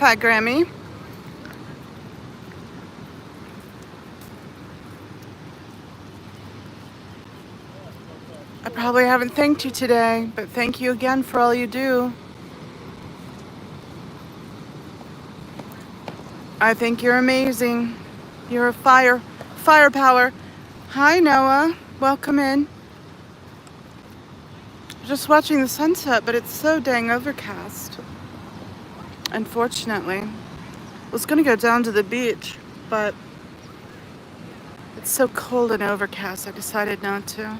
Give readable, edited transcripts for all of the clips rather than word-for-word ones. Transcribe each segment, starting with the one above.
Fat Grammy. I probably haven't thanked you today, but thank you again for all you do. I think you're amazing. You're a firepower. Hi, Noah. Welcome in. Just watching the sunset, but it's so dang overcast. Unfortunately. I was gonna go down to the beach, but it's so cold and overcast, I decided not to.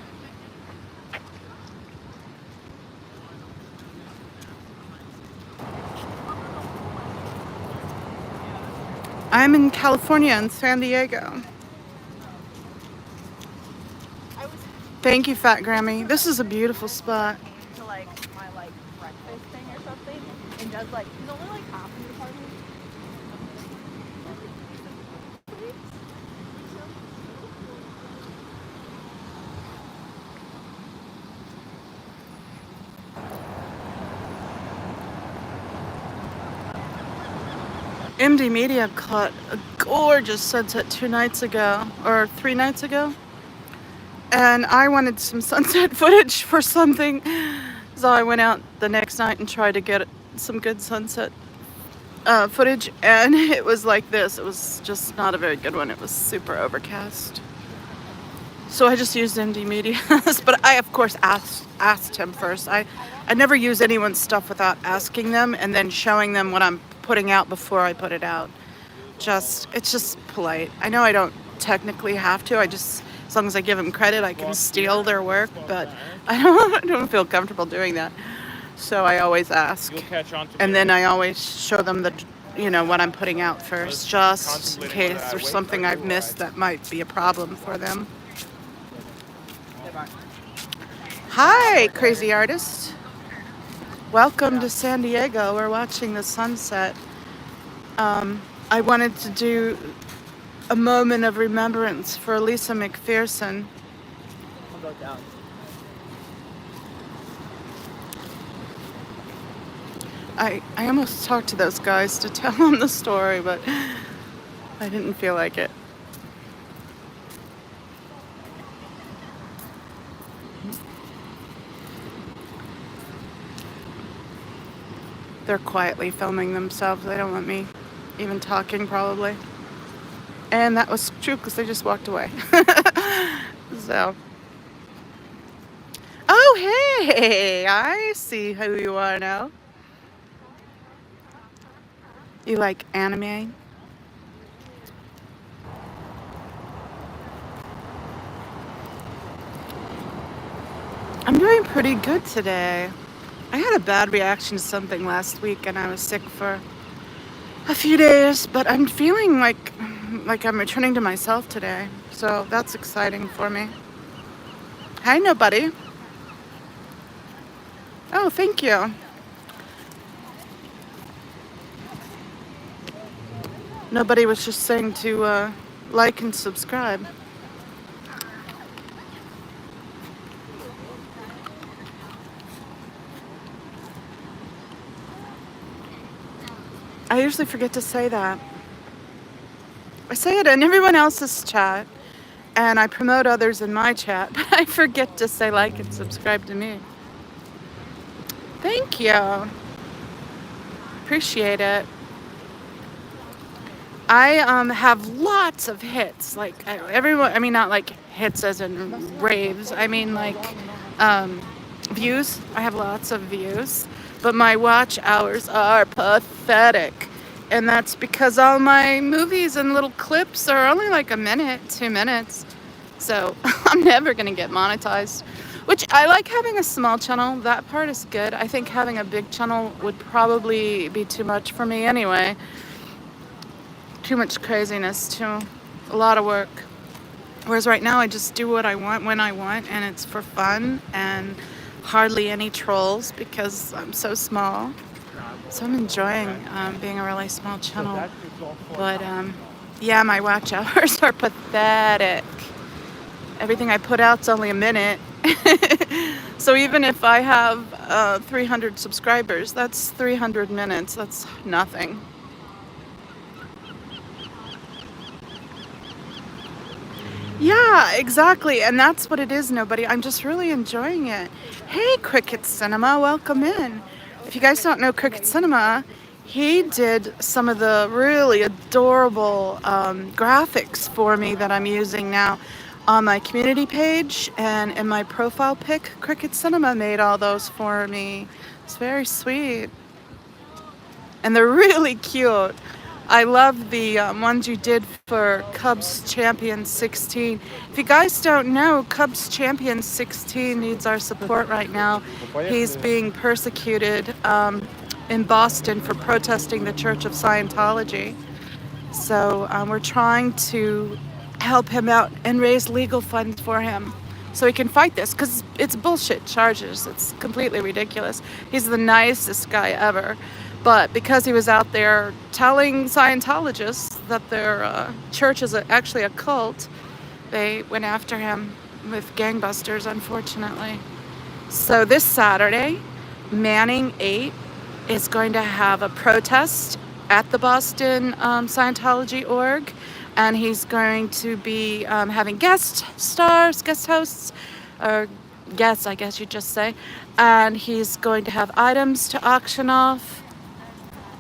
I'm in California, in San Diego. Thank you, Fat Grammy. This is a beautiful spot. To like my like breakfast thing or something, and does like he's only like half in the apartment. MD Media caught a gorgeous sunset 2 nights ago, or 3 nights ago. And I wanted some sunset footage for something. So I went out the next night and tried to get some good sunset footage. And it was like this. It was just not a very good one. It was super overcast. So I just used MD Media. But I, of course, asked him first. I never use anyone's stuff without asking them and then showing them what I'm putting out before I put it out. It's just polite. I know I don't technically have to. As long as I give them credit, I can steal their work, but I don't feel comfortable doing that. So I always ask. And then I always show them what I'm putting out first, just in case there's something I've missed that might be a problem for them. Hi, crazy artist. Welcome to San Diego. We're watching the sunset. I wanted to do a moment of remembrance for Lisa McPherson. I'll go down. I almost talked to those guys to tell them the story, but I didn't feel like it. They're quietly filming themselves. They don't want me even talking, probably. And that was true because they just walked away. So. Oh, hey, I see who you are now. You like anime? I'm doing pretty good today. I had a bad reaction to something last week and I was sick for a few days, but I'm feeling like I'm returning to myself today. So that's exciting for me. Hi, nobody. Oh, thank you. Nobody was just saying to like and subscribe. I usually forget to say that. I say it in everyone else's chat, and I promote others in my chat, but I forget to say like and subscribe to me. Thank you. Appreciate it. I have lots of hits, like everyone. I mean, not like hits as in raves. I mean like views. I have lots of views, but my watch hours are pathetic, and that's because all my movies and little clips are only like a minute, 2 minutes. So I'm never gonna get monetized. Which I like having a small channel. That part is good. I think having a big channel would probably be too much for me anyway. Too much craziness, too a lot of work. Whereas right now I just do what I want when I want, and it's for fun and hardly any trolls because I'm so small. So I'm enjoying being a really small channel. But yeah, my watch hours are pathetic. Everything I put out's only a minute. So even if I have 300 subscribers, that's 300 minutes. That's nothing. Yeah, exactly. And that's what it is, nobody. I'm just really enjoying it. Hey, Cricket Cinema, welcome in. If you guys don't know Cricket Cinema, he did some of the really adorable graphics for me that I'm using now on my community page and in my profile pic. Cricket Cinema made all those for me. It's very sweet. And they're really cute. I love the ones you did for Cubs Champion 16. If you guys don't know, Cubs Champion 16 needs our support right now. He's being persecuted in Boston for protesting the Church of Scientology. So we're trying to help him out and raise legal funds for him so he can fight this, because it's bullshit charges. It's completely ridiculous. He's the nicest guy ever. But because he was out there telling Scientologists that their church is actually a cult, they went after him with gangbusters, unfortunately. So this Saturday, Manning 8 is going to have a protest at the Boston Scientology org, and he's going to be having guest hosts, or guests, I guess you'd just say, and he's going to have items to auction off.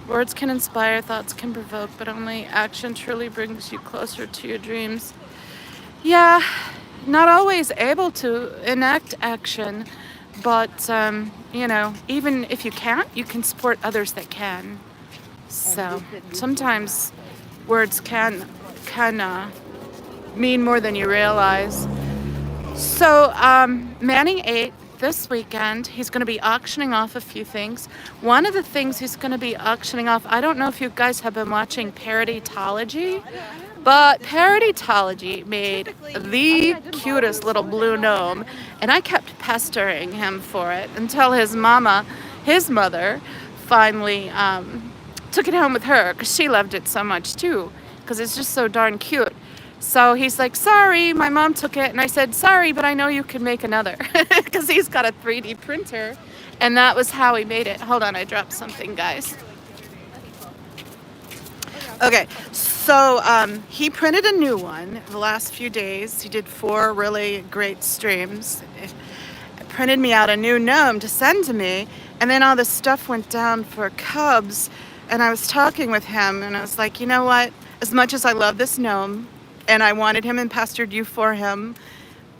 Words can inspire, thoughts can provoke, but only action truly brings you closer to your dreams. Yeah, not always able to enact action, but, even if you can't, you can support others that can. So sometimes words can mean more than you realize. So Manning 8 this weekend, he's going to be auctioning off a few things. One of the things he's going to be auctioning off, I don't know if you guys have been watching Parodytology, but Parodytology made the cutest little blue gnome, and I kept pestering him for it until his mother, finally took it home with her, because she loved it so much too, because it's just so darn cute. So he's like, sorry, my mom took it. And I said, sorry, but I know you can make another, because he's got a 3D printer. And that was how he made it. Hold on, I dropped something, guys. Okay, so he printed a new one the last few days. He did 4 really great streams. It printed me out a new gnome to send to me. And then all this stuff went down for Cubs. And I was talking with him, and I was like, you know what? As much as I love this gnome, and I wanted him and pastored you for him,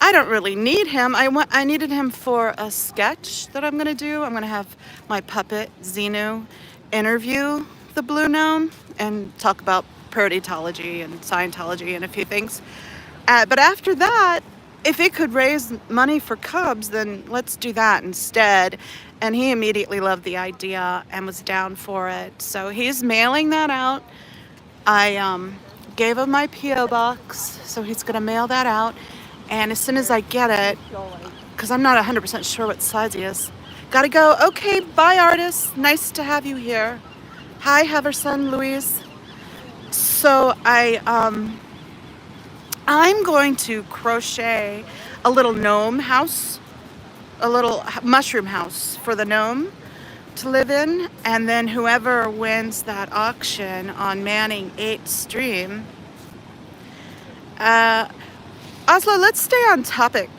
I don't really need him. I needed him for a sketch that I'm going to do. I'm going to have my puppet, Xenu, interview the Blue Gnome and talk about Parodytology and Scientology and a few things. But after that, if it could raise money for Cubs, then let's do that instead. And he immediately loved the idea and was down for it. So he's mailing that out. I gave him my P.O. box, so he's going to mail that out. And as soon as I get it, because I'm not 100% sure what size he is, gotta go. Okay, bye, artist. Nice to have you here. Hi, Heverson, Louise. So I'm going to crochet a little gnome house, a little mushroom house for the gnome to live in, and then whoever wins that auction on Manning 8 stream. Oslo, let's stay on topic.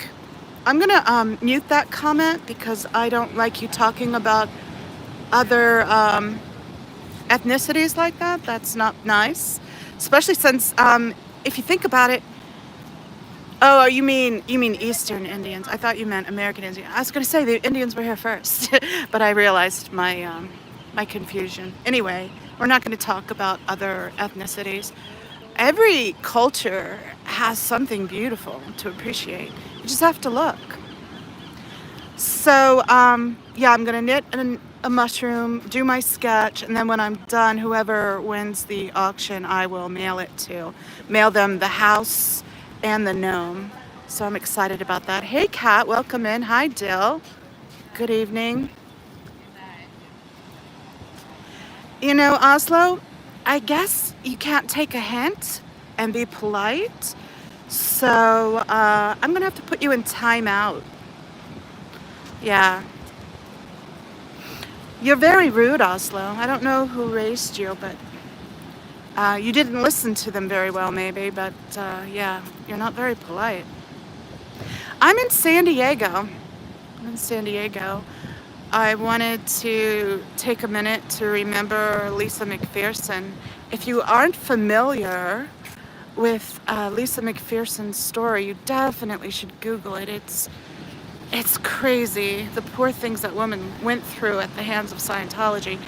I'm gonna mute that comment because I don't like you talking about other ethnicities like that. That's not nice, especially since if you think about it. Oh, you mean Eastern Indians? I thought you meant American Indians. I was going to say the Indians were here first, but I realized my confusion. Anyway, we're not going to talk about other ethnicities. Every culture has something beautiful to appreciate. You just have to look. So, yeah, I'm going to knit a mushroom, do my sketch, and then when I'm done, whoever wins the auction, I will mail them the house and the gnome. So I'm excited about that. Hey, Kat, welcome in. Hi, Dill. Good evening. You know, Oslo, I guess you can't take a hint and be polite. So I'm going to have to put you in timeout. Yeah. You're very rude, Oslo. I don't know who raised you, but You didn't listen to them very well, maybe, but yeah, you're not very polite. I'm in San Diego. I'm in San Diego. I wanted to take a minute to remember Lisa McPherson. If you aren't familiar with Lisa McPherson's story, you definitely should Google it. It's crazy, the poor things that woman went through at the hands of Scientology.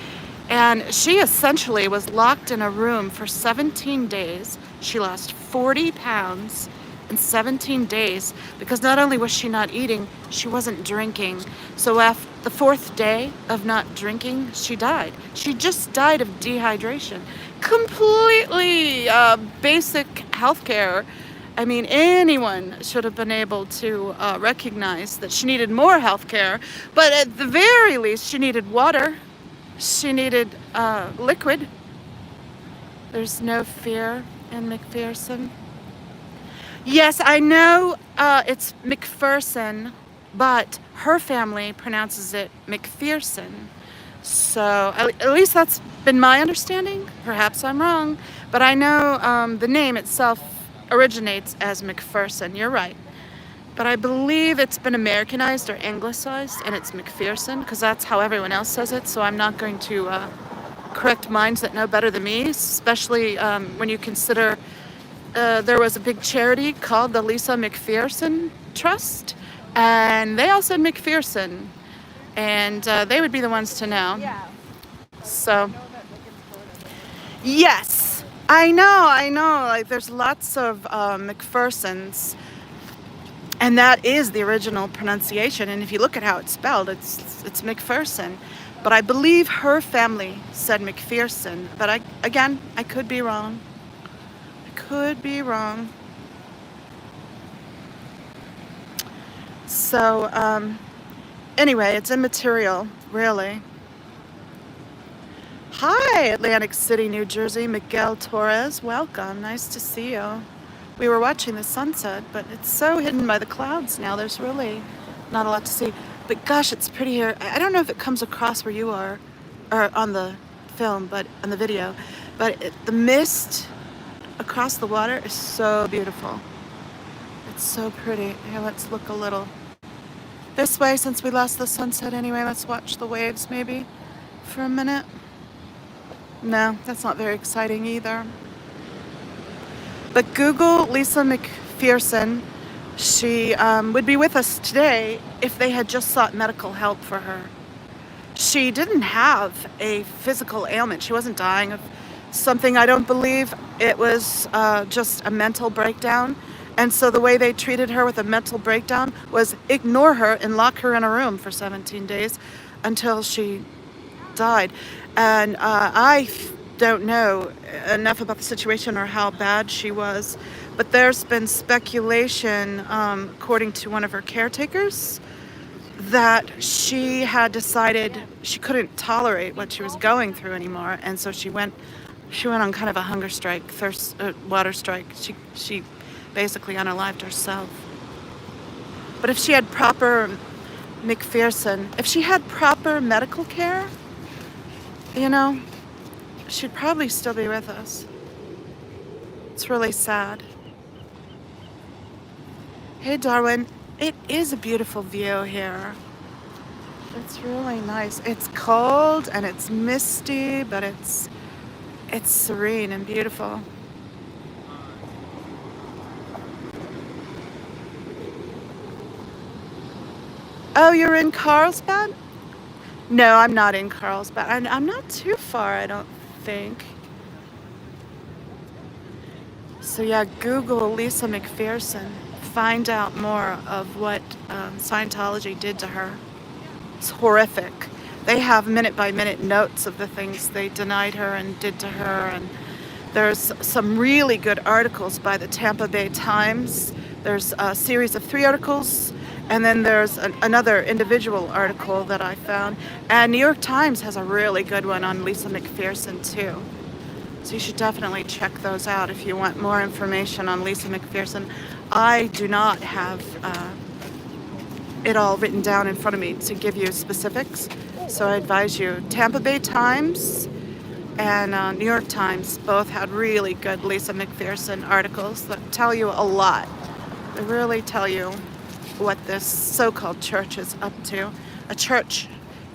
And she essentially was locked in a room for 17 days. She lost 40 pounds in 17 days because not only was she not eating, she wasn't drinking. So after the fourth day of not drinking, she died. She just died of dehydration. Completely basic healthcare. I mean, anyone should have been able to recognize that she needed more healthcare, but at the very least, she needed water. She needed liquid. There's no fear in McPherson. Yes, I know it's McPherson, but her family pronounces it McPherson. So at least that's been my understanding. Perhaps I'm wrong, but I know the name itself originates as McPherson. You're right. But I believe it's been Americanized or anglicized, and it's McPherson, because that's how everyone else says it. So I'm not going to correct minds that know better than me, especially when you consider there was a big charity called the Lisa McPherson Trust, and they all said McPherson, and they would be the ones to know. Yeah. So, yes, I know. Like, there's lots of McPhersons, and that is the original pronunciation. And if you look at how it's spelled, it's McPherson. But I believe her family said McPherson. But I could be wrong. Could be wrong. So, anyway, it's immaterial, really. Hi, Atlantic City, New Jersey. Miguel Torres, welcome. Nice to see you. We were watching the sunset, but it's so hidden by the clouds now. There's really not a lot to see. But gosh, it's pretty here. I don't know if it comes across where you are, or on the film, but on the video. But the mist across the water is so beautiful. It's so pretty. Here, let's look a little this way since we lost the sunset anyway. Let's watch the waves maybe for a minute. No, that's not very exciting either. But Google Lisa McPherson. She would be with us today if they had just sought medical help for her. She didn't have a physical ailment. She wasn't dying of something, I don't believe. It was just a mental breakdown. And so the way they treated her with a mental breakdown was ignore her and lock her in a room for 17 days until she died. And I don't know enough about the situation or how bad she was, but there's been speculation, according to one of her caretakers, that she had decided she couldn't tolerate what she was going through anymore, and so she went on kind of a hunger strike, water strike. She basically unalived herself. But if she had proper McPherson, if she had proper medical care, you know, she'd probably still be with us. It's really sad. Hey, Darwin, it is a beautiful view here. It's really nice. It's cold and it's misty, but it's serene and beautiful. Oh, you're in Carlsbad? No, I'm not in Carlsbad. I'm not too far, I don't think. So yeah, Google Lisa McPherson. Find out more of what Scientology did to her. It's horrific. They have minute-by-minute notes of the things they denied her and did to her. And there's some really good articles by the Tampa Bay Times. There's a series of 3 articles. And then there's another individual article that I found. And New York Times has a really good one on Lisa McPherson too. So you should definitely check those out if you want more information on Lisa McPherson. I do not have it all written down in front of me to give you specifics. So I advise you, Tampa Bay Times, and New York Times both had really good Lisa McPherson articles that tell you a lot. They really tell you what this so-called church is up to. A church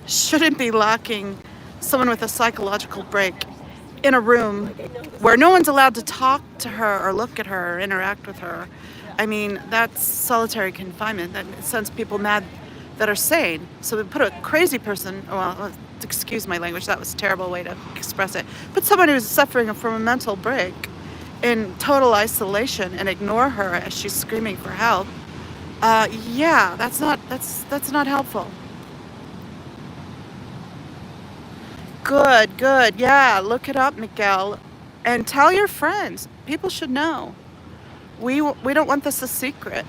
shouldn't be locking someone with a psychological break in a room where no one's allowed to talk to her or look at her or interact with her. I mean, that's solitary confinement. That sends people mad that are sane. So we put a crazy person, well, excuse my language, that was a terrible way to express it, but someone who's suffering from a mental break in total isolation and ignore her as she's screaming for help. Yeah, that's not helpful. Good, good. Yeah, look it up, Miguel, and tell your friends. People should know. We don't want this a secret.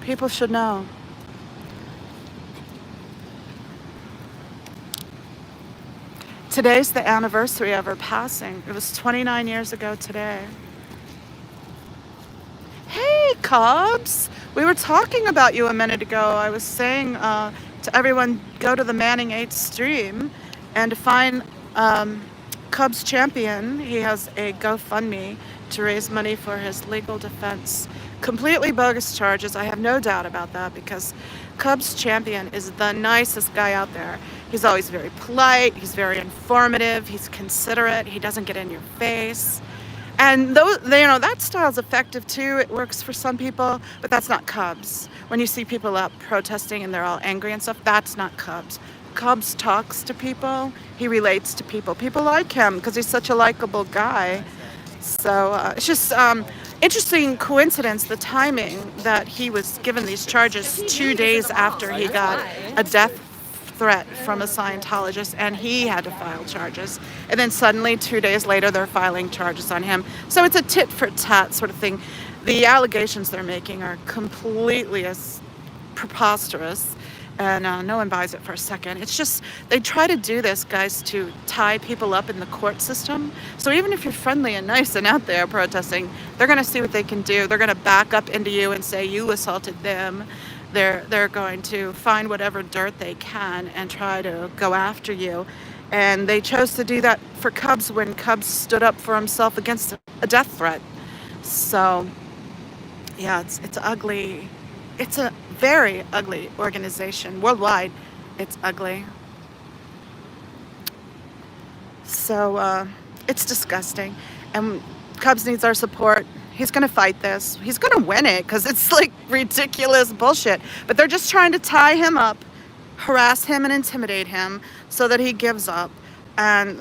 People should know. Today's the anniversary of her passing. It was 29 years ago today. Hey, Cubs! We were talking about you a minute ago. I was saying to everyone, go to the Manning 8 stream and to find Cubs champion. He has a GoFundMe to raise money for his legal defense. Completely bogus charges. I have no doubt about that because Cubs champion is the nicest guy out there. He's always very polite. He's very informative. He's considerate. He doesn't get in your face. And those, that style's effective too. It works for some people, but that's not Cubs. When you see people out protesting and they're all angry and stuff, that's not Cubs. Cubs talks to people. He relates to people. People like him because he's such a likable guy. So it's just interesting coincidence, the timing that he was given these charges 2 days after he got a death threat from a Scientologist, and he had to file charges. And then suddenly, 2 days later, they're filing charges on him. So it's a tit for tat sort of thing. The allegations they're making are completely as preposterous, and no one buys it for a second. It's just, they try to do this, guys, to tie people up in the court system. So even if you're friendly and nice and out there protesting, they're going to see what they can do. They're going to back up into you and say you assaulted them. They're going to find whatever dirt they can and try to go after you. And they chose to do that for Cubs when Cubs stood up for himself against a death threat. So, yeah, it's ugly. It's a very ugly organization. Worldwide, it's ugly. So, it's disgusting. And Cubs needs our support. He's going to fight this. He's going to win it because it's like ridiculous bullshit. But they're just trying to tie him up, harass him and intimidate him so that he gives up and,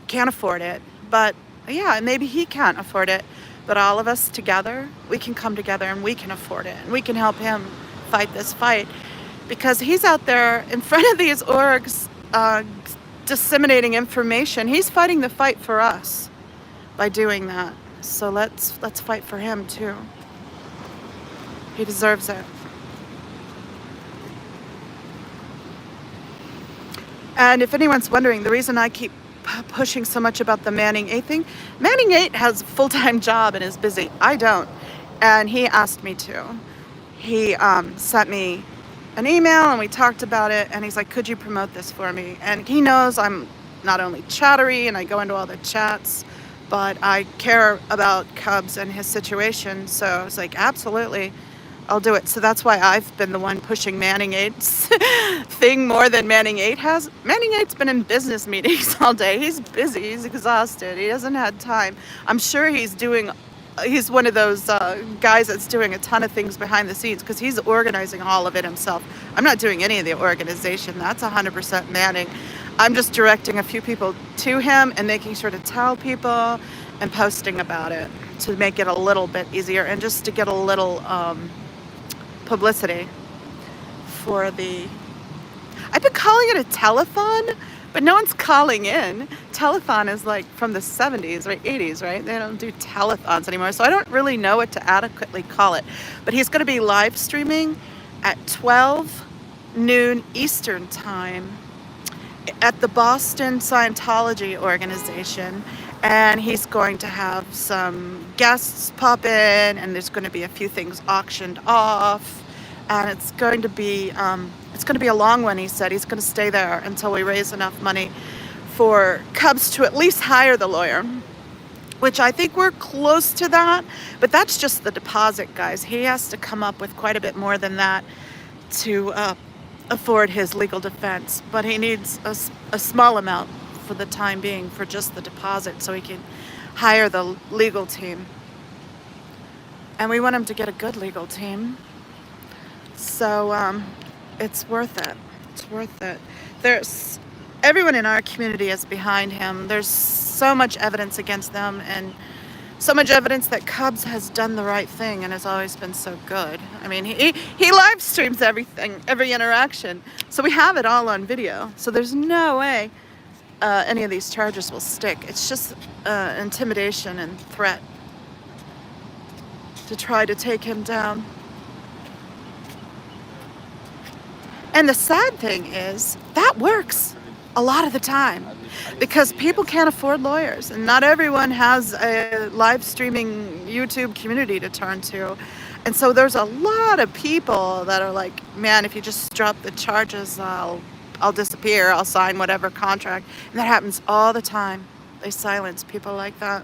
can't afford it. But yeah, maybe he can't afford it. But all of us together, we can come together and we can afford it. And we can help him fight this fight because he's out there in front of these orgs disseminating information. He's fighting the fight for us by doing that. So let's fight for him too. He deserves it. And if anyone's wondering, the reason I keep pushing so much about the Manning 8 thing, Manning 8 has a full-time job and is busy. I don't. And he asked me to. He sent me an email and we talked about it and he's like, could you promote this for me? And he knows I'm not only chattery and I go into all the chats, but I care about Cubs and his situation. So I was like, absolutely, I'll do it. So that's why I've been the one pushing Manning 8's thing more than Manning 8 has. Manning 8's been in business meetings all day. He's busy, he's exhausted, he hasn't had time. I'm sure he's one of those guys that's doing a ton of things behind the scenes because he's organizing all of it himself. I'm not doing any of the organization. That's 100% Manning. I'm just directing a few people to him and making sure to tell people and posting about it to make it a little bit easier and just to get a little publicity for the... I've been calling it a telethon, but no one's calling in. Telethon is like from the 70s or 80s, right? They don't do telethons anymore, so I don't really know what to adequately call it. But he's going to be live streaming at 12 noon Eastern time at the Boston Scientology organization, and he's going to have some guests pop in, and there's going to be a few things auctioned off, and it's going to be a long one. He said he's going to stay there until we raise enough money for Cubs to at least hire the lawyer, which I think we're close to that, but that's just the deposit, guys. He has to come up with quite a bit more than that to afford his legal defense, but he needs a small amount for the time being for just the deposit so he can hire the legal team. And we want him to get a good legal team. So it's worth it. It's worth it. Everyone in our community is behind him. There's so much evidence against them and so much evidence that Cubs has done the right thing and has always been so good. I mean, he live streams everything, every interaction. So we have it all on video. So there's no way any of these charges will stick. It's just intimidation and threat to try to take him down. And the sad thing is that works a lot of the time because people can't afford lawyers and not everyone has a live streaming YouTube community to turn to. And so there's a lot of people that are like, man, if you just drop the charges, I'll disappear. I'll sign whatever contract. And that happens all the time. They silence people like that.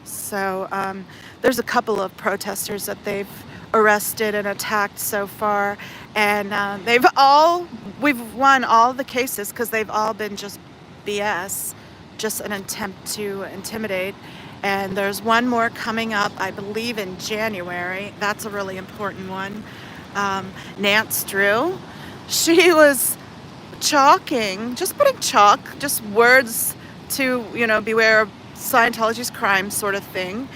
So there's a couple of protesters that they've arrested and attacked so far, and we've won all the cases because they've all been just BS, just an attempt to intimidate. And there's one more coming up, I believe in January. That's a really important one. Nance Drew, she was chalking, just putting chalk, just words to, beware of Scientology's crime sort of thing.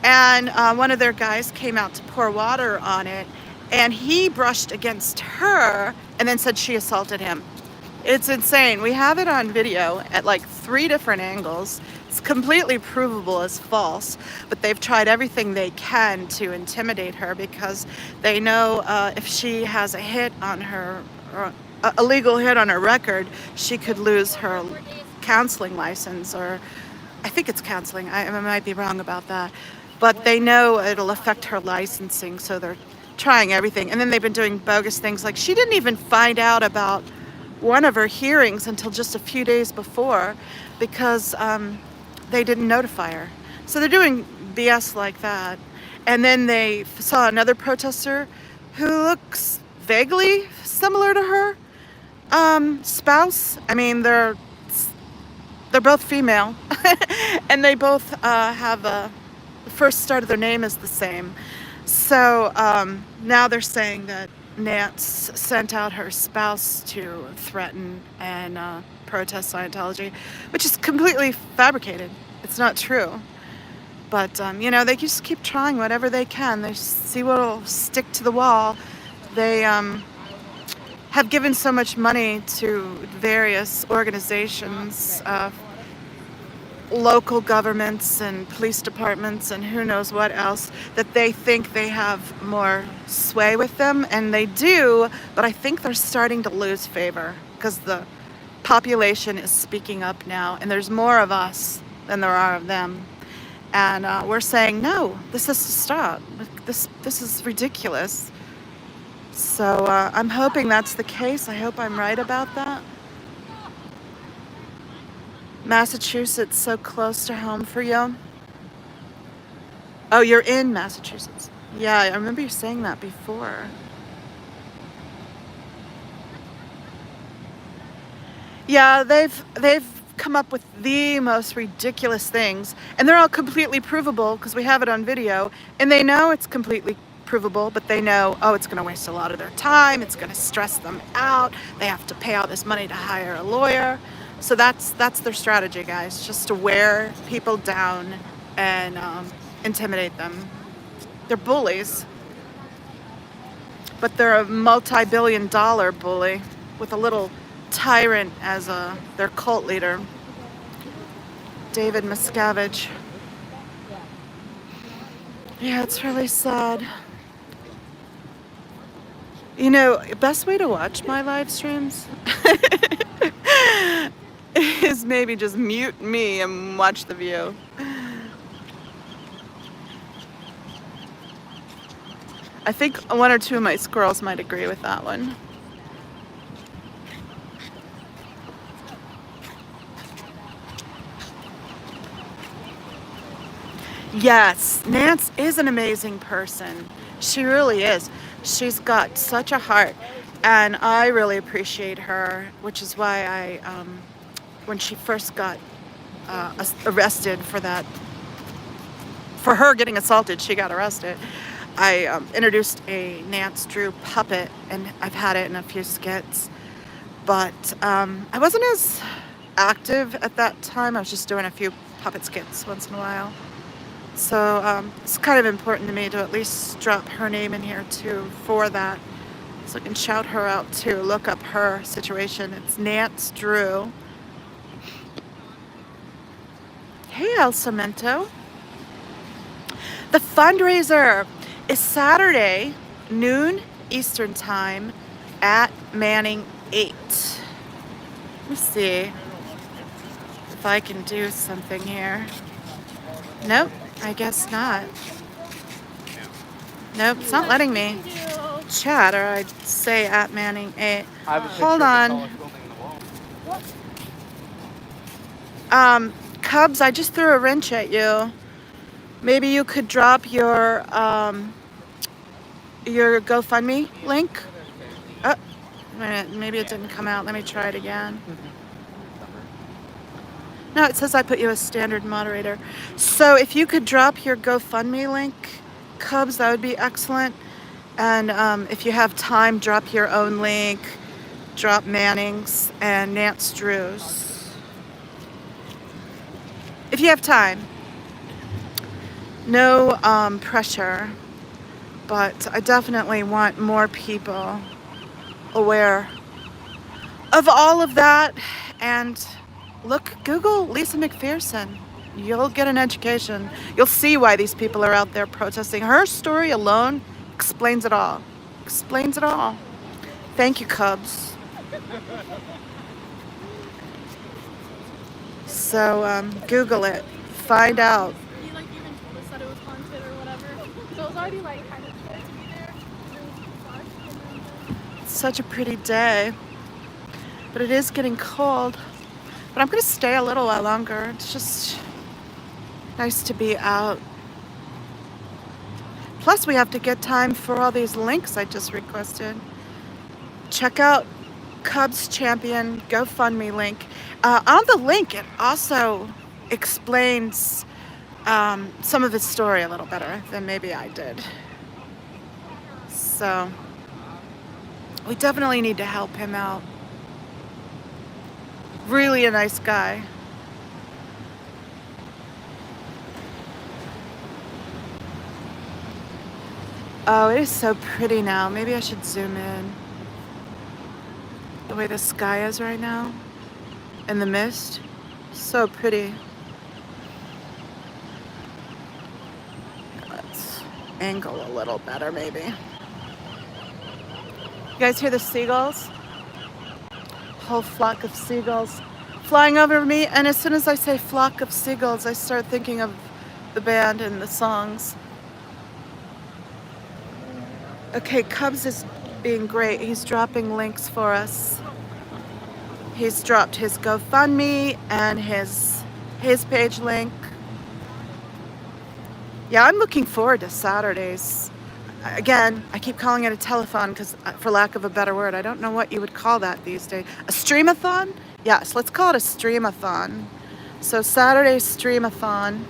And one of their guys came out to pour water on it, and he brushed against her and then said she assaulted him. It's insane. We have it on video at like 3 different angles. It's completely provable as false, but they've tried everything they can to intimidate her because they know if she has a hit on her, or a legal hit on her record, she could lose her counseling license, or I think it's counseling. I might be wrong about that. But they know it'll affect her licensing, so they're trying everything. And then they've been doing bogus things. Like she didn't even find out about one of her hearings until just a few days before because they didn't notify her. So they're doing BS like that. And then they saw another protester who looks vaguely similar to her spouse. I mean, they're both female, and they both have the first start of their name is the same. So now they're saying that Nance sent out her spouse to threaten and protest Scientology, which is completely fabricated. It's not true. But, they just keep trying whatever they can. They see what will stick to the wall. They have given so much money to various organizations, local governments and police departments and who knows what else, that they think they have more sway with them, and they do, but I think they're starting to lose favor because the population is speaking up now, and there's more of us than there are of them. And we're saying, no, this has to stop. This is ridiculous. So I'm hoping that's the case. I hope I'm right about that. Massachusetts, so close to home for you. Oh, you're in Massachusetts. Yeah, I remember you saying that before. Yeah, they've come up with the most ridiculous things, and they're all completely provable because we have it on video, and they know it's completely provable, but they know, it's going to waste a lot of their time, it's going to stress them out, they have to pay all this money to hire a lawyer. So that's their strategy, guys, just to wear people down and intimidate them. They're bullies, but they're a multi-billion-dollar bully with a little tyrant as their cult leader, David Miscavige. Yeah, it's really sad. Best way to watch my live streams is maybe just mute me and watch the view. I think one or two of my squirrels might agree with that one. Yes, Nance is an amazing person. She really is. She's got such a heart, and I really appreciate her, which is why when she first got arrested for that, for her getting assaulted, she got arrested. I introduced a Nance Drew puppet, and I've had it in a few skits, but I wasn't as active at that time. I was just doing a few puppet skits once in a while. So it's kind of important to me to at least drop her name in here too for that. So I can shout her out too. Look up her situation. It's Nance Drew. Hey, El Cemento. The fundraiser is Saturday, noon Eastern Time at Manning 8. Let me see if I can do something here. Nope, I guess not. Nope, it's not letting me chat, or I'd say at Manning 8. Hold on. Cubs, I just threw a wrench at you. Maybe you could drop your GoFundMe link. Oh, maybe it didn't come out. Let me try it again. No, it says I put you as standard moderator. So if you could drop your GoFundMe link, Cubs, that would be excellent. And if you have time, drop your own link. Drop Manning's and Nance Drew's. If you have time. No pressure, but I definitely want more people aware of all of that. And look, Google Lisa McPherson. You'll get an education. You'll see why these people are out there protesting. Her story alone explains it all. Explains it all. Thank you, Cubs. So Google it. Find out. He like even told us that it was haunted or whatever. So it was already like kind of scared to be there. It's such a pretty day, but it is getting cold. But I'm gonna stay a little while longer. It's just nice to be out. Plus, we have to get time for all these links I just requested. Check out Cubs Champion GoFundMe link. On the link, it also explains some of his story a little better than maybe I did. So we definitely need to help him out. Really a nice guy. Oh, it is so pretty now. Maybe I should zoom in. The way the sky is right now. And the mist. So pretty. Let's angle a little better, maybe. You guys hear the seagulls? Whole flock of seagulls flying over me. And as soon as I say flock of seagulls, I start thinking of the band and the songs. Okay, Cubs is being great. He's dropping links for us. He's dropped his GoFundMe and his page link. Yeah, I'm looking forward to Saturdays. Again, I keep calling it a telethon because, for lack of a better word, I don't know what you would call that these days. A stream-a-thon? Yes, let's call it a stream-a-thon. So Saturday's stream-a-thon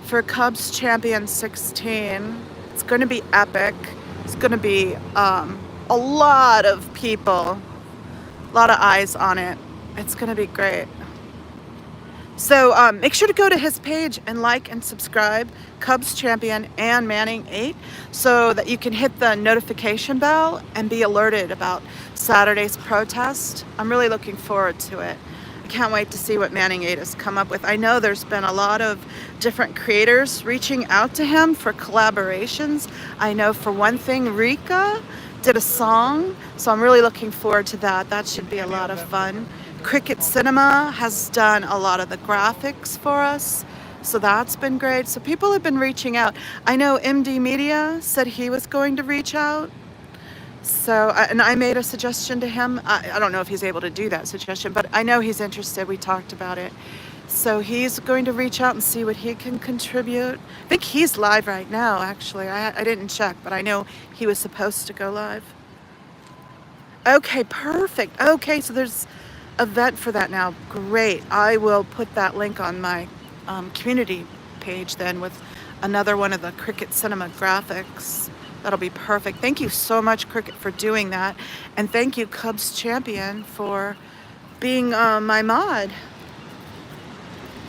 for Cubs Champion 16. It's going to be epic. It's going to be a lot of people, a lot of eyes on it. It's going to be great. So make sure to go to his page and like and subscribe, Cubs Champion and Manning 8, so that you can hit the notification bell and be alerted about Saturday's protest. I'm really looking forward to it. I can't wait to see what Manning 8 has come up with. I know there's been a lot of different creators reaching out to him for collaborations. I know for one thing, Rika did a song, so I'm really looking forward to that. That should be a lot of fun. Cricket Cinema has done a lot of the graphics for us, so that's been great. So people have been reaching out. I know MD Media said he was going to reach out. So, and I made a suggestion to him. I don't know if he's able to do that suggestion, but I know he's interested. We talked about it. So he's going to reach out and see what he can contribute. I think he's live right now, actually. I didn't check, but I know he was supposed to go live. Okay, perfect. Okay, so there's an event for that now. Great. I will put that link on my community page then with another one of the Cricut Cinema graphics. That'll be perfect. Thank you so much, Cricut, for doing that. And thank you, Cubs Champion, for being my mod.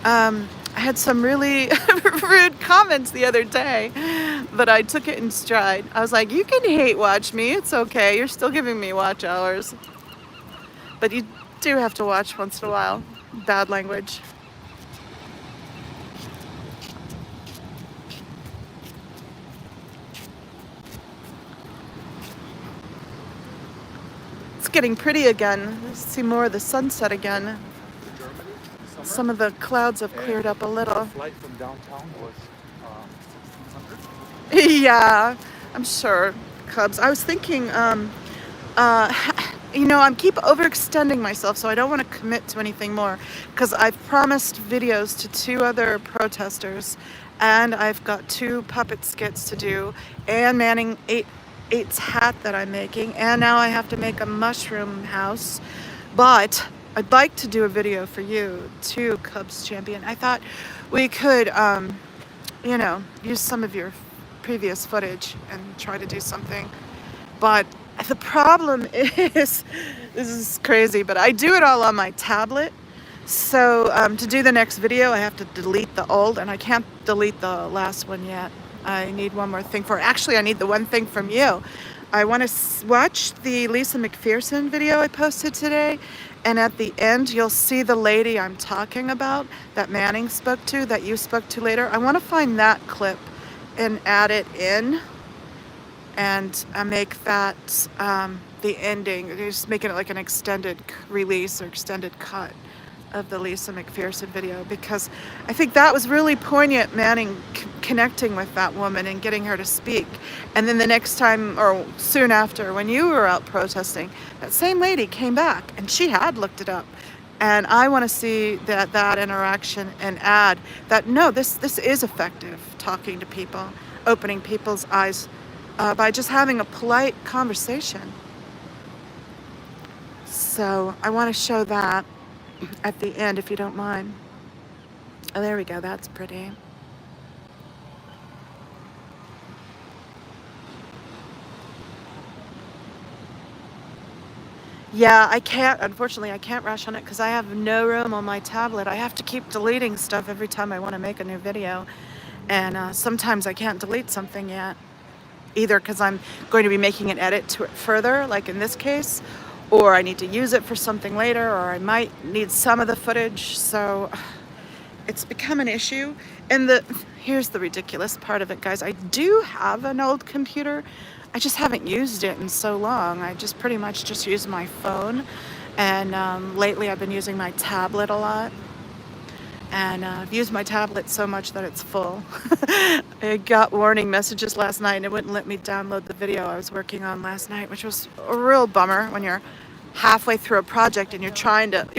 I had some really rude comments the other day, but I took it in stride. I was like, you can hate watch me. It's okay. You're still giving me watch hours. But you do have to watch once in a while. Bad language. It's getting pretty again. Let's see more of the sunset again. Some of the clouds have cleared up a little. The flight from downtown was 1600. Yeah, I'm sure. Cubs. I was thinking, you know, I keep overextending myself, so I don't want to commit to anything more because I've promised videos to 2 other protesters, and I've got 2 puppet skits to do, and Manning 8's hat that I'm making, and now I have to make a mushroom house. But I'd like to do a video for you too, Cubs Champion. I thought we could, you know, use some of your previous footage and try to do something. But the problem is, this is crazy, but I do it all on my tablet. So to do the next video, I have to delete the old, and I can't delete the last one yet. I need one more thing for it. Actually, I need the one thing from you. I want to watch the Lisa McPherson video I posted today, and at the end, you'll see the lady I'm talking about that Manning spoke to, that you spoke to later. I want to find that clip and add it in, and make that the ending. Just making it like an extended release or extended cut of the Lisa McPherson video, because I think that was really poignant, Manning connecting with that woman and getting her to speak. And then the next time, or soon after, when you were out protesting, that same lady came back and she had looked it up. And I want to see that interaction and add that, no, this is effective, talking to people, opening people's eyes by just having a polite conversation. So I want to show that at the end, if you don't mind. Oh, there we go. That's pretty. Yeah, I can't, unfortunately, I can't rush on it because I have no room on my tablet. I have to keep deleting stuff every time I want to make a new video. And sometimes I can't delete something yet, either because I'm going to be making an edit to it further, like in this case, or I need to use it for something later, or I might need some of the footage. So it's become an issue. And here's the ridiculous part of it, guys. I do have an old computer. I just haven't used it in so long. I just pretty much just use my phone. And lately I've been using my tablet a lot. And I've used my tablet so much that it's full. I got warning messages last night and it wouldn't let me download the video I was working on last night, which was a real bummer when you're halfway through a project and you're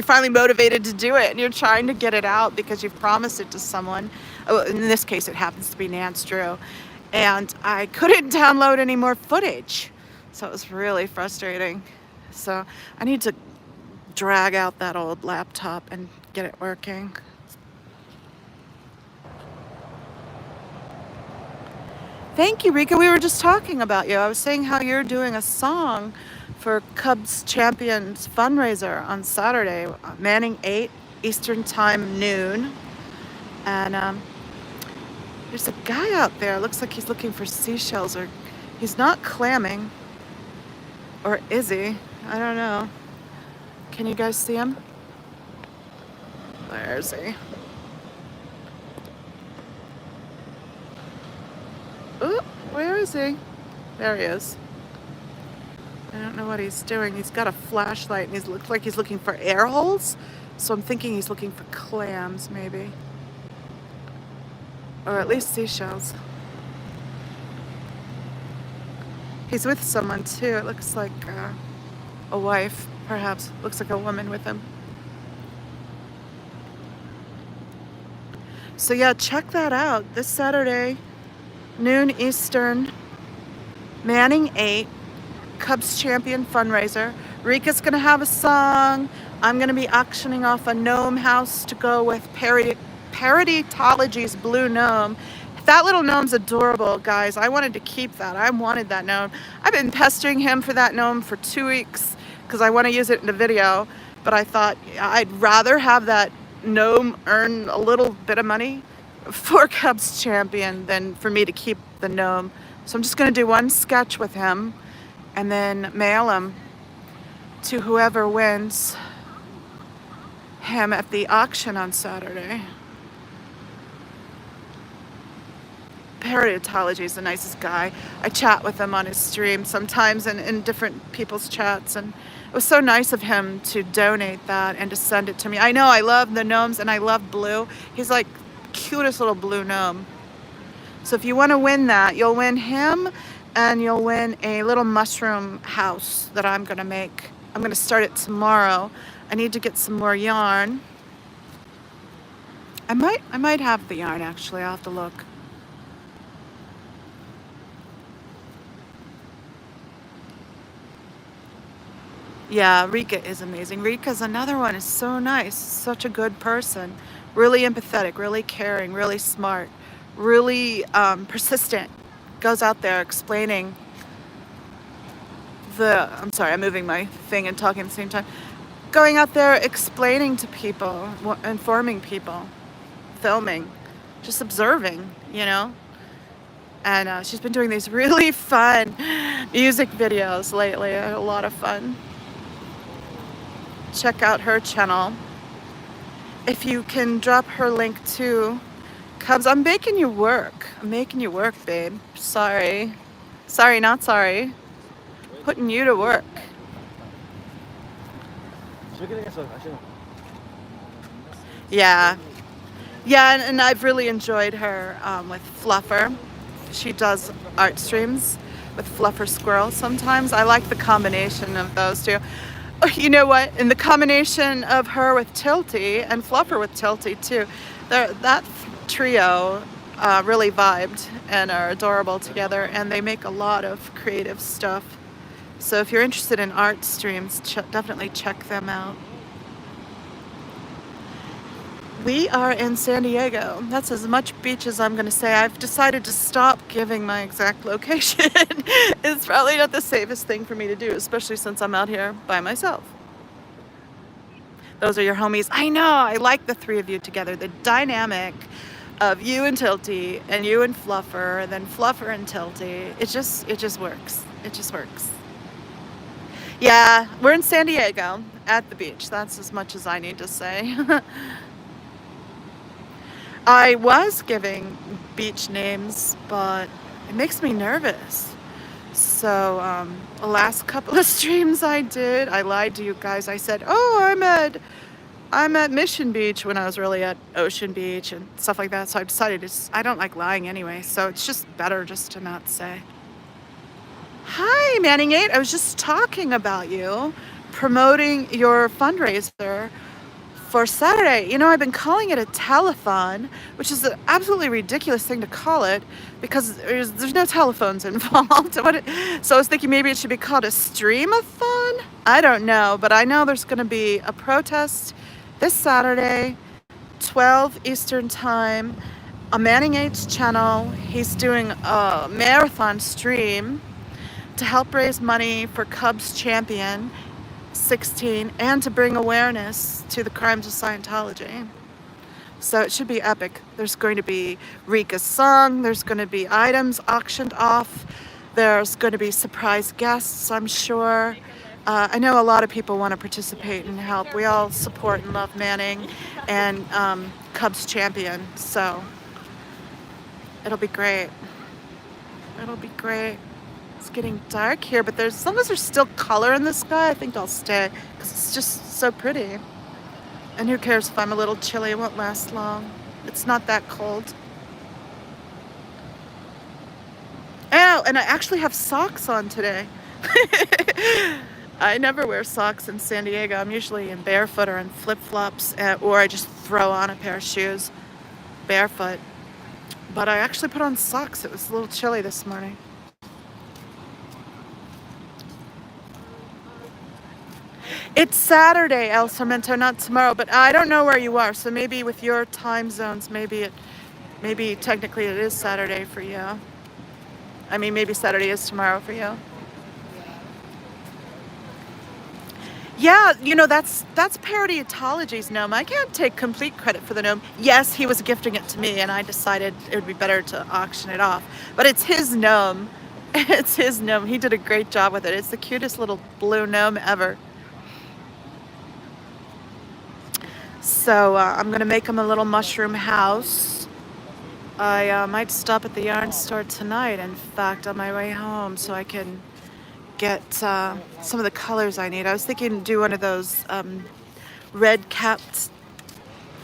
finally motivated to do it and you're trying to get it out because you've promised it to someone. In this case, it happens to be Nance Drew. And I couldn't download any more footage. So it was really frustrating. So I need to drag out that old laptop and get it working. Thank you, Rika. We were just talking about you. I was saying how you're doing a song for Cubs Champions fundraiser on Saturday, Manning 8 Eastern Time, noon. And there's a guy out there. Looks like he's looking for seashells, or he's not clamming. Or is he? I don't know. Can you guys see him? Where is he? Ooh, where is he? There he is. I don't know what he's doing. He's got a flashlight and he looks like he's looking for air holes. So I'm thinking he's looking for clams, maybe. Or at least seashells. He's with someone too. It looks like a wife, perhaps. Looks like a woman with him. So yeah, check that out this Saturday, noon Eastern, Manning 8, Cubs Champion fundraiser. Rika's gonna have a song. I'm gonna be auctioning off a gnome house to go with Paraditology's blue gnome. That little gnome's adorable, guys. I wanted to keep that. I wanted that gnome. I've been pestering him for that gnome for 2 weeks because I want to use it in a video. But I thought I'd rather have that gnome earn a little bit of money for Cubs Champion than for me to keep the gnome. So I'm just going to do one sketch with him and then mail him to whoever wins him at the auction on Saturday. Paraditology is the nicest guy. I chat with him on his stream sometimes and in different people's chats, and it was so nice of him to donate that and to send it to me. I know I love the gnomes and I love Blue. He's like cutest little blue gnome. So if you want to win that, you'll win him and you'll win a little mushroom house that I'm going to make. I'm going to start it tomorrow. I need to get some more yarn. I might have the yarn actually. I'll have to look. Yeah, Rika is amazing. Rika's another one. Is so nice. Such a good person. Really empathetic, really caring, really smart, really persistent. Goes out there explaining I'm sorry, I'm moving my thing and talking at the same time. Going out there explaining to people, informing people, filming, just observing, you know? And she's been doing these really fun music videos lately. I had a lot of fun. Check out her channel. If you can drop her link too. Cubs, I'm making you work. I'm making you work, babe. Sorry. Sorry, not sorry. Putting you to work. Yeah. Yeah, and I've really enjoyed her with Fluffer. She does art streams with Fluffer Squirrel sometimes. I like the combination of those two. You know what? In the combination of her with Tilty and Fluffer with Tilty too, that trio really vibed and are adorable together, and they make a lot of creative stuff. So if you're interested in art streams, definitely check them out. We are in San Diego. That's as much beach as I'm going to say. I've decided to stop giving my exact location. It's probably not the safest thing for me to do, especially since I'm out here by myself. Those are your homies. I know. I like the three of you together. The dynamic of you and Tilty and you and Fluffer, and then Fluffer and Tilty. It just works. It just works. Yeah, we're in San Diego at the beach. That's as much as I need to say. I was giving beach names, but it makes me nervous. So the last couple of streams I did, I lied to you guys. I said, oh, I'm at Mission Beach when I was really at Ocean Beach and stuff like that. So I decided I don't like lying anyway. So it's just better just to not say. Hi, Manning 8. I was just talking about you, promoting your fundraiser for Saturday. You know, I've been calling it a telethon, which is an absolutely ridiculous thing to call it because there's no telephones involved. So I was thinking maybe it should be called a Stream-athon? I don't know, but I know there's going to be a protest this Saturday, 12 Eastern Time, on Manning 8's channel. He's doing a marathon stream to help raise money for Cubs Champion 16 and to bring awareness to the crimes of Scientology. So it should be epic. There's going to be Rika's song. There's going to be items auctioned off. There's going to be surprise guests, I'm sure. I know a lot of people want to participate and help. We all support and love Manning and Cubs Champion. So it'll be great. It'll be great. It's getting dark here, but as long as there's still color in the sky, I think I'll stay because it's just so pretty. And who cares if I'm a little chilly? It won't last long. It's not that cold. Oh, and I actually have socks on today. I never wear socks in San Diego. I'm usually in barefoot or in flip-flops, or I just throw on a pair of shoes. barefoot. But I actually put on socks. It was a little chilly this morning. It's Saturday, El Sarmento, not tomorrow, but I don't know where you are. So maybe with your time zones, maybe technically it is Saturday for you. I mean, maybe Saturday is tomorrow for you. Yeah, you know, that's Parodietology's gnome. I can't take complete credit for the gnome. Yes, he was gifting it to me, and I decided it would be better to auction it off. But it's his gnome. It's his gnome. He did a great job with it. It's the cutest little blue gnome ever. So I'm going to make him a little mushroom house. I might stop at the yarn store tonight, in fact, on my way home, so I can get some of the colors I need. I was thinking to do one of those red-capped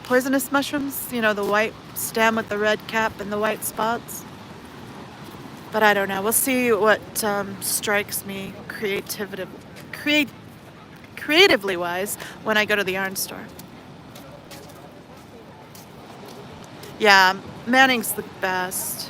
poisonous mushrooms, you know, the white stem with the red cap and the white spots. But I don't know. We'll see what strikes me creatively wise when I go to the yarn store. Yeah, Manning's the best.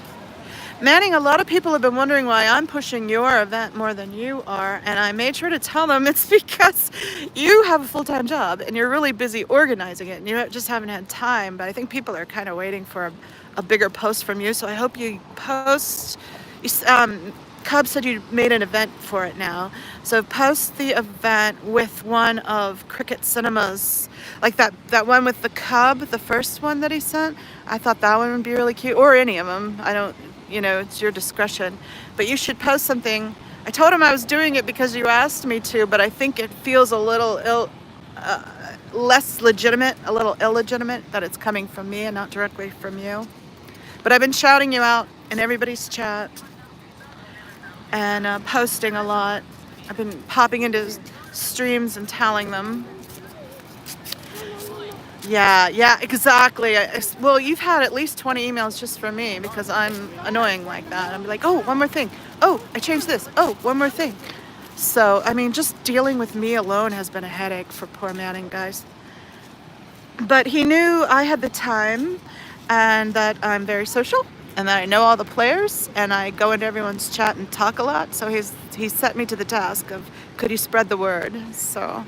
Manning, a lot of people have been wondering why I'm pushing your event more than you are, and I made sure to tell them it's because you have a full-time job and you're really busy organizing it, and you just haven't had time. But I think people are kind of waiting for a bigger post from you, so I hope you post. Cub said you made an event for it now, so post the event with one of Cricket Cinema's, like that one with the cub, the first one that he sent. I thought that one would be really cute, or any of them. I don't, you know, it's your discretion. But you should post something. I told him I was doing it because you asked me to, but I think it feels a little less legitimate, a little illegitimate that it's coming from me and not directly from you. But I've been shouting you out in everybody's chat and posting a lot. I've been popping into streams and telling them. Yeah, exactly. Well, you've had at least 20 emails just from me because I'm annoying like that. I'm like, oh, one more thing. Oh, I changed this. Oh, one more thing. So, I mean, just dealing with me alone has been a headache for poor Manning, guys. But he knew I had the time and that I'm very social and that I know all the players and I go into everyone's chat and talk a lot. So he set me to the task of, could you spread the word? So,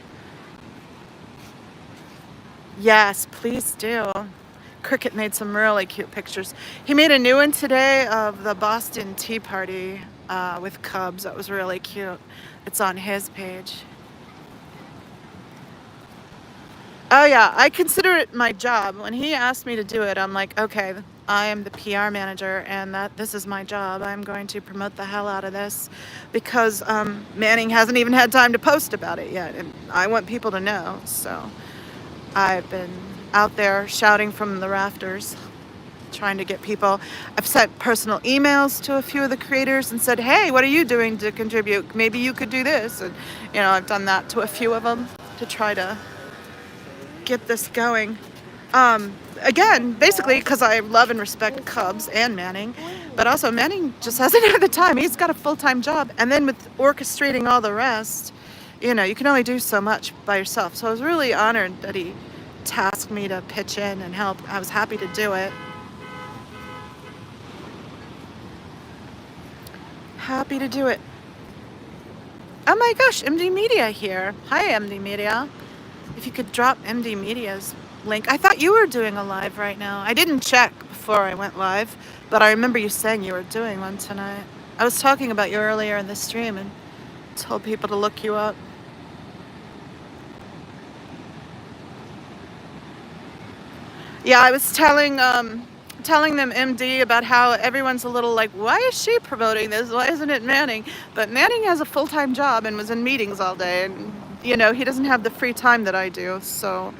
yes, please do. Cricket made some really cute pictures. He made a new one today of the Boston Tea Party with cubs. That was really cute. It's on his page. Oh yeah, I consider it my job. When he asked me to do it, I'm like, okay, I am the PR manager and this is my job. I'm going to promote the hell out of this because Manning hasn't even had time to post about it yet. And I want people to know, so I've been out there shouting from the rafters, trying to get people. I've sent personal emails to a few of the creators and said, hey, what are you doing to contribute? Maybe you could do this. And, you know, I've done that to a few of them to try to get this going. Again, basically because I love and respect Cubs and Manning, but also Manning just hasn't had the time. He's got a full-time job. And then with orchestrating all the rest, you know, you can only do so much by yourself. So I was really honored that he tasked me to pitch in and help. I was happy to do it. Happy to do it. Oh my gosh, MD Media here. Hi, MD Media. If you could drop MD Media's link. I thought you were doing a live right now. I didn't check before I went live, but I remember you saying you were doing one tonight. I was talking about you earlier in the stream and told people to look you up. Yeah, I was telling them MD about how everyone's a little like, why is she promoting this? Why isn't it Manning? But Manning has a full-time job and was in meetings all day, and you know, he doesn't have the free time that I do, so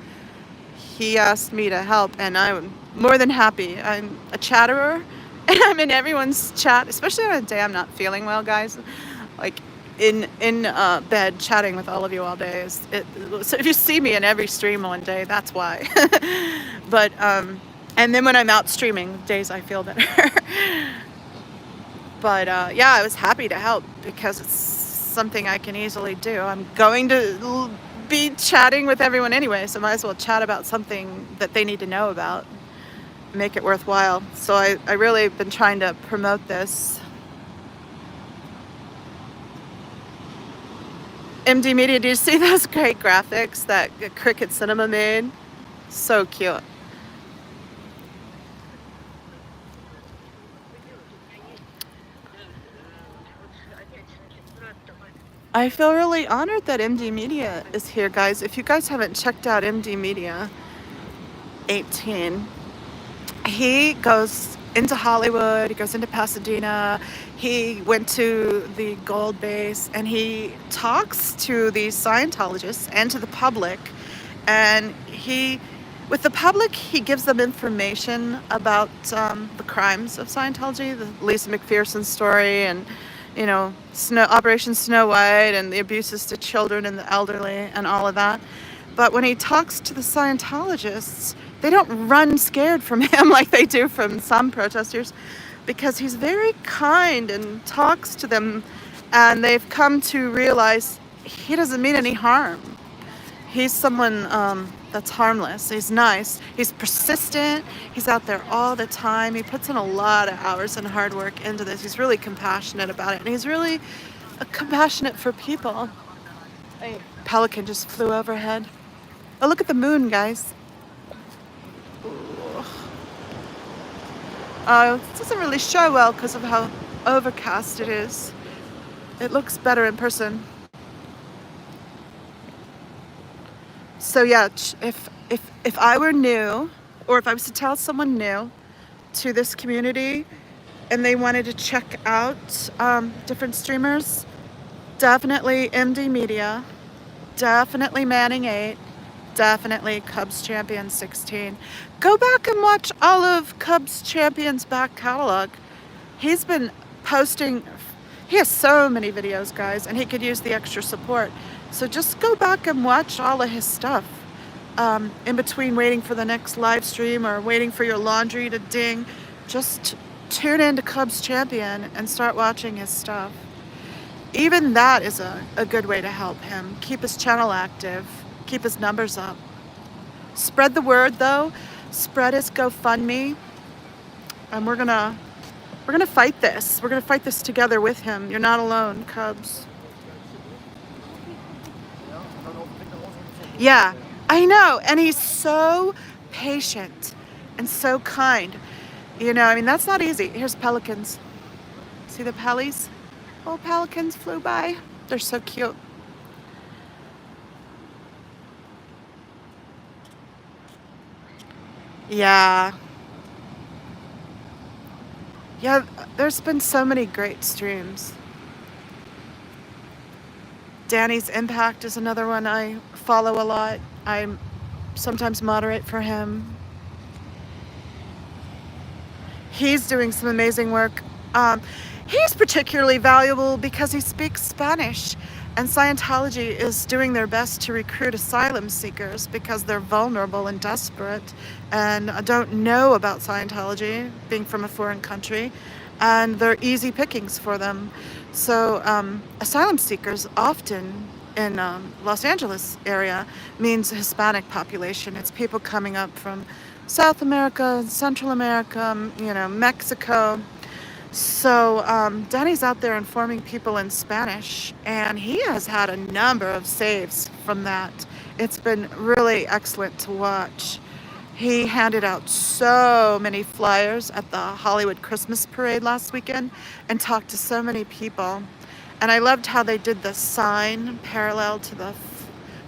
he asked me to help, and I'm more than happy. I'm a chatterer, and I'm in everyone's chat, especially on a day I'm not feeling well, guys. Like in bed chatting with all of you all day. So if you see me in every stream one day, that's why. But and then when I'm out streaming, days I feel better. But yeah, I was happy to help because it's something I can easily do. I'm going to be chatting with everyone anyway, so might as well chat about something that they need to know about. make it worthwhile. So I really have been trying to promote this. MD Media, do you see those great graphics that Cricket Cinema made? So cute. I feel really honored that MD Media is here, guys. If you guys haven't checked out MD Media 18, he goes into Hollywood, he goes into Pasadena, he went to the Gold Base, and he talks to the Scientologists and to the public. And with the public, he gives them information about the crimes of Scientology, the Lisa McPherson story, and Operation Snow White, and the abuses to children and the elderly, and all of that. But when he talks to the Scientologists, they don't run scared from him like they do from some protesters, because he's very kind and talks to them, and they've come to realize he doesn't mean any harm. He's someone that's harmless. He's nice. He's persistent. He's out there all the time. He puts in a lot of hours and hard work into this. He's really compassionate about it, and he's really compassionate for people. A pelican just flew overhead. Oh, look at the moon, guys. It doesn't really show well because of how overcast it is. It looks better in person. So yeah, if I were new, or if I was to tell someone new to this community and they wanted to check out different streamers, definitely MD Media, definitely Manning 8, definitely Cubs Champion 16. Go back and watch all of Cubs Champion's back catalog. He's been posting, he has so many videos, guys, and he could use the extra support. So just go back and watch all of his stuff in between waiting for the next live stream or waiting for your laundry to ding. Just tune into Cubs Champion and start watching his stuff. Even that is a good way to help him keep his channel active, keep his numbers up. Spread the word, though. Spread his GoFundMe, and we're gonna fight this. We're gonna fight this together with him. You're not alone, Cubs. Yeah, I know, and he's so patient and so kind. I mean, that's not easy. Here's pelicans. See the pellies? Oh, pelicans flew by. They're so cute. Yeah. Yeah, there's been so many great streams. Danny's Impact is another one I follow a lot. I sometimes moderate for him. He's doing some amazing work. He's particularly valuable because he speaks Spanish, and Scientology is doing their best to recruit asylum seekers because they're vulnerable and desperate and don't know about Scientology, being from a foreign country, and they're easy pickings for them. So asylum seekers often in Los Angeles area means Hispanic population. It's people coming up from South America, Central America, Mexico. So Danny's out there informing people in Spanish, and he has had a number of saves from that. It's been really excellent to watch. He handed out so many flyers at the Hollywood Christmas parade last weekend and talked to so many people. And I loved how they did the sign parallel to the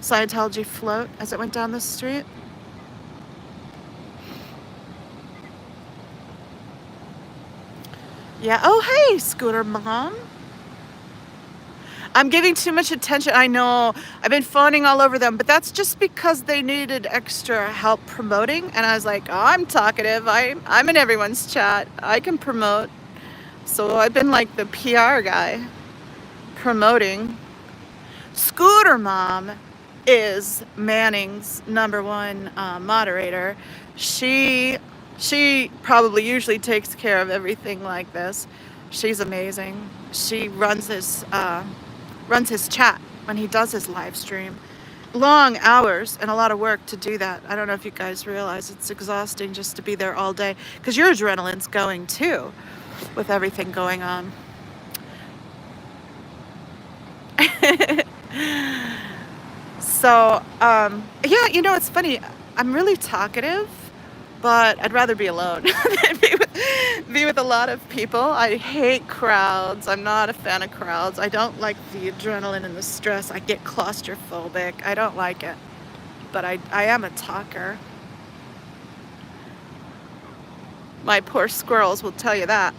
Scientology float as it went down the street. Yeah. Oh, hey, Scooter Mom. I'm giving too much attention. I know. I've been phoning all over them, but that's just because they needed extra help promoting. And I was like, oh, I'm talkative. I'm in everyone's chat. I can promote. So I've been like the PR guy promoting. Scooter Mom is Manning's #1 moderator. She probably usually takes care of everything like this. She's amazing. She runs his chat when he does his live stream, long hours and a lot of work to do that. I don't know if you guys realize it's exhausting just to be there all day because your adrenaline's going too with everything going on. So, yeah, you know, it's funny. I'm really talkative, but I'd rather be alone than be with a lot of people. I hate crowds. I'm not a fan of crowds. I don't like the adrenaline and the stress. I get claustrophobic. I don't like it. But I am a talker. My poor squirrels will tell you that.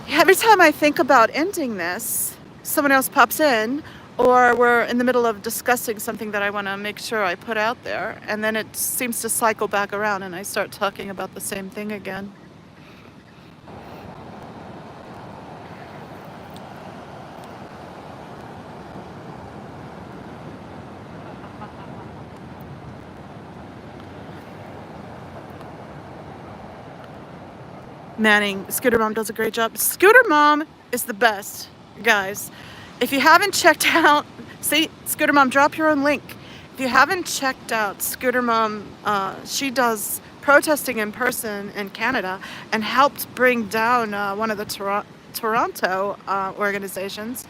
Every time I think about ending this, someone else pops in, or we're in the middle of discussing something that I want to make sure I put out there, and then it seems to cycle back around and I start talking about the same thing again. Manning, Scooter Mom does a great job. Scooter Mom is the best, guys. If you haven't checked out, see, Scooter Mom, drop your own link. If you haven't checked out Scooter Mom, she does protesting in person in Canada and helped bring down one of the Toronto organizations.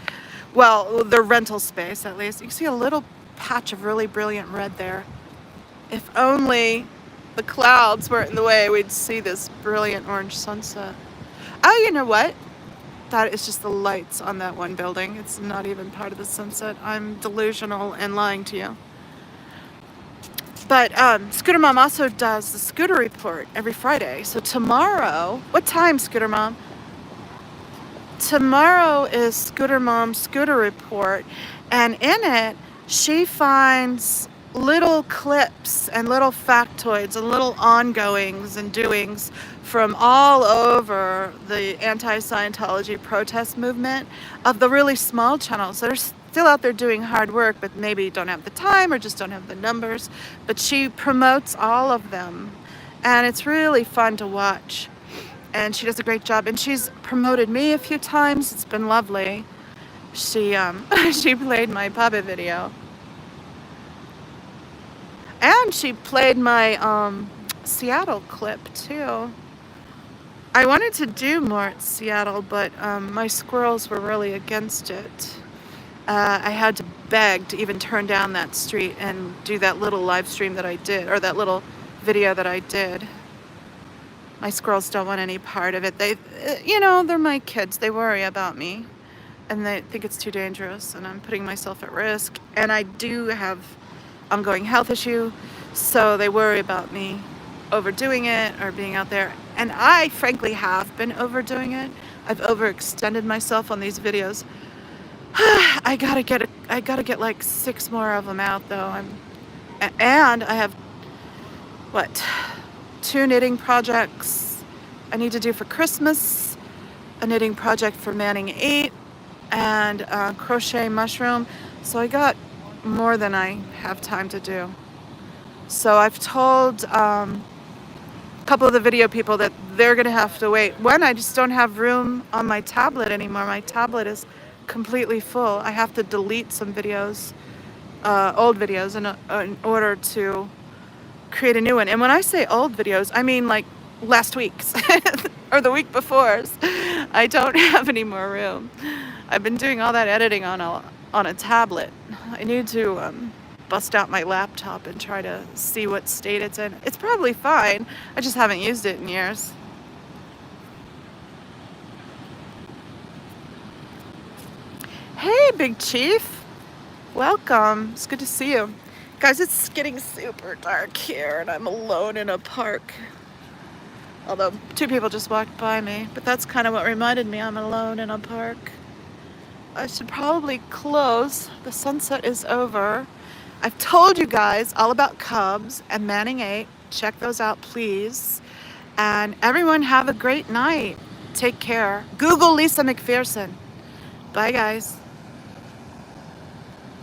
Well, their rental space, at least. You can see a little patch of really brilliant red there. If only the clouds weren't in the way, we'd see this brilliant orange sunset. Oh, you know what? That is just the lights on that one building. It's not even part of the sunset. I'm delusional and lying to you. But Scooter Mom also does the Scooter Report every Friday. So tomorrow, what time, Scooter Mom? Tomorrow is Scooter Mom's Scooter Report, and in it, she finds little clips and little factoids and little ongoings and doings from all over the anti-Scientology protest movement of the really small channels that are still out there doing hard work but maybe don't have the time or just don't have the numbers. But she promotes all of them, and it's really fun to watch. And she does a great job, and she's promoted me a few times. It's been lovely. She she played my puppet video. And she played my Seattle clip too. I wanted to do more at Seattle, but my squirrels were really against it. I had to beg to even turn down that street and do that little live stream that I did, or that little video that I did. My squirrels don't want any part of it. They, you know, they're my kids. They worry about me, and they think it's too dangerous, and I'm putting myself at risk. And I do have ongoing health issue, so they worry about me overdoing it or being out there. And I frankly have been overdoing it. I've overextended myself on these videos. I gotta get like 6 more of them out though. And I have what, 2 knitting projects I need to do for Christmas, a knitting project for Manning 8, and a crochet mushroom. So I got more than I have time to do. So I've told a couple of the video people that they're gonna have to wait. One, I just don't have room on my tablet anymore. My tablet is completely full. I have to delete some videos, old videos, in order to create a new one. And when I say old videos, I mean like last week's or the week before's. I don't have any more room. I've been doing all that editing on a tablet. I need to bust out my laptop and try to see what state it's in. It's probably fine. I just haven't used it in years. Hey, Big Chief. Welcome. It's good to see you. Guys, it's getting super dark here and I'm alone in a park. Although 2 people just walked by me, but that's kind of what reminded me I'm alone in a park. I should probably close. The sunset is over. I've told you guys all about Cubs and Manning 8. Check those out, please. And everyone have a great night. Take care. Google Lisa McPherson. Bye, guys.